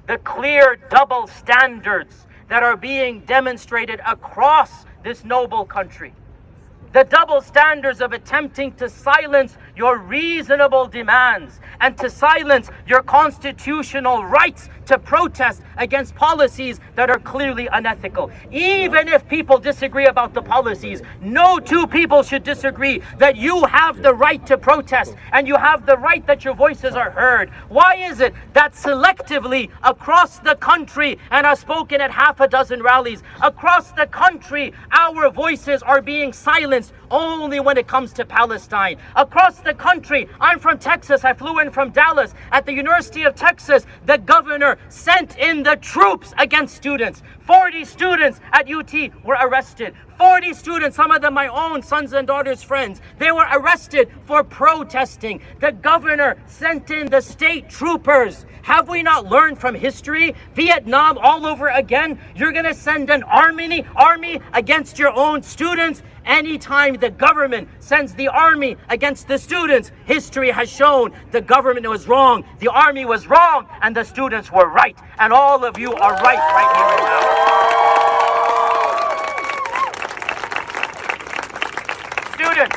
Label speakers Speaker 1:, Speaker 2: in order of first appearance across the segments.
Speaker 1: the clear double standards that are being demonstrated across this noble country. The double standards of attempting to silence your reasonable demands and to silence your constitutional rights to protest against policies that are clearly unethical. Even if people disagree about the policies, no two people should disagree that you have the right to protest and you have the right that your voices are heard. Why is it that selectively across the country, and I've spoken at half a dozen rallies, across the country, our voices are being silenced only when it comes to Palestine? Across the country, I'm from Texas, I flew in from Dallas. At the University of Texas, the governor sent in the troops against students. 40 students at UT were arrested. 40 students, some of them my own sons and daughters' friends, they were arrested for protesting. The governor sent in the state troopers. Have we not learned from history? Vietnam all over again. You're going to send an army against your own students? Anytime the government sends the army against the students, history has shown the government was wrong, the army was wrong, and the students were right. And all of you are right here and now. Students,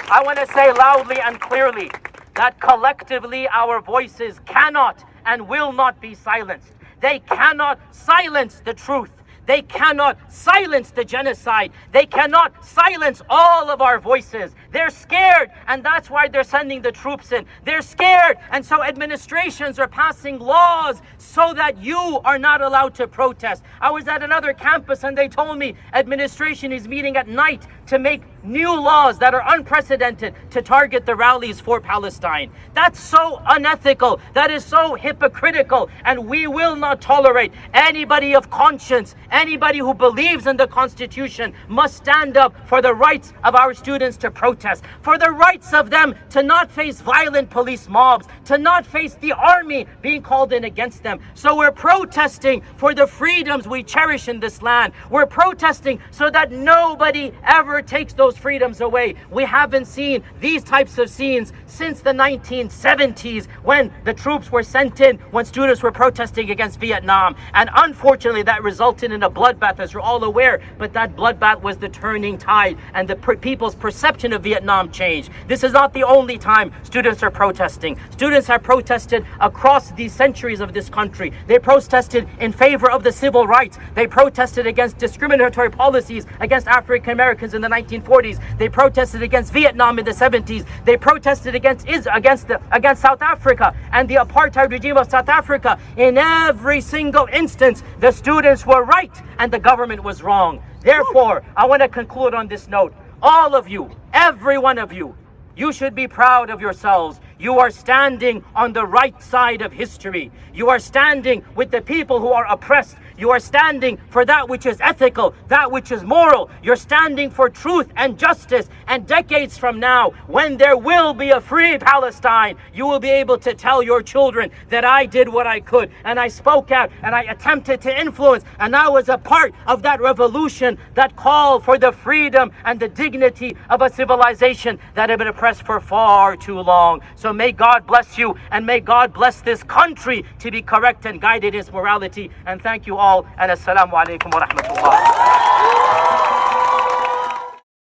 Speaker 1: I want to say loudly and clearly that collectively our voices cannot and will not be silenced. They cannot silence the truth. They cannot silence the genocide. They cannot silence all of our voices. They're scared, and that's why they're sending the troops in. They're scared, and so administrations are passing laws so that you are not allowed to protest. I was at another campus and they told me administration is meeting at night to make new laws that are unprecedented to target the rallies for Palestine. That's so unethical. That is so hypocritical, and we will not tolerate anybody of conscience. Anybody who believes in the Constitution must stand up for the rights of our students to protest, for the rights of them to not face violent police mobs, to not face the army being called in against them. So we're protesting for the freedoms we cherish in this land. We're protesting so that nobody ever takes those freedoms away. We haven't seen these types of scenes since the 1970s when the troops were sent in, when students were protesting against Vietnam. And unfortunately, that resulted in a bloodbath, as you're all aware, but that bloodbath was the turning tide, and the people's perception of Vietnam changed. This is not the only time students are protesting. Students have protested across the centuries of this country. They protested in favor of the civil rights. They protested against discriminatory policies against African Americans in the 1940s. They protested against Vietnam in the 70s. They protested against South Africa and the apartheid regime of South Africa. In every single instance, the students were right and the government was wrong. Therefore, I want to conclude on this note. All of you, every one of you, you should be proud of yourselves. You are standing on the right side of history. You are standing with the people who are oppressed. You are standing for that which is ethical, that which is moral. You're standing for truth and justice. And decades from now, when there will be a free Palestine, you will be able to tell your children that I did what I could, and I spoke out, and I attempted to influence, and I was a part of that revolution that called for the freedom and the dignity of a civilization that had been oppressed for far too long. So may God bless you, and may God bless this country to be correct and guided in its morality. And thank you all, and assalamu alaikum wa rahmatullah.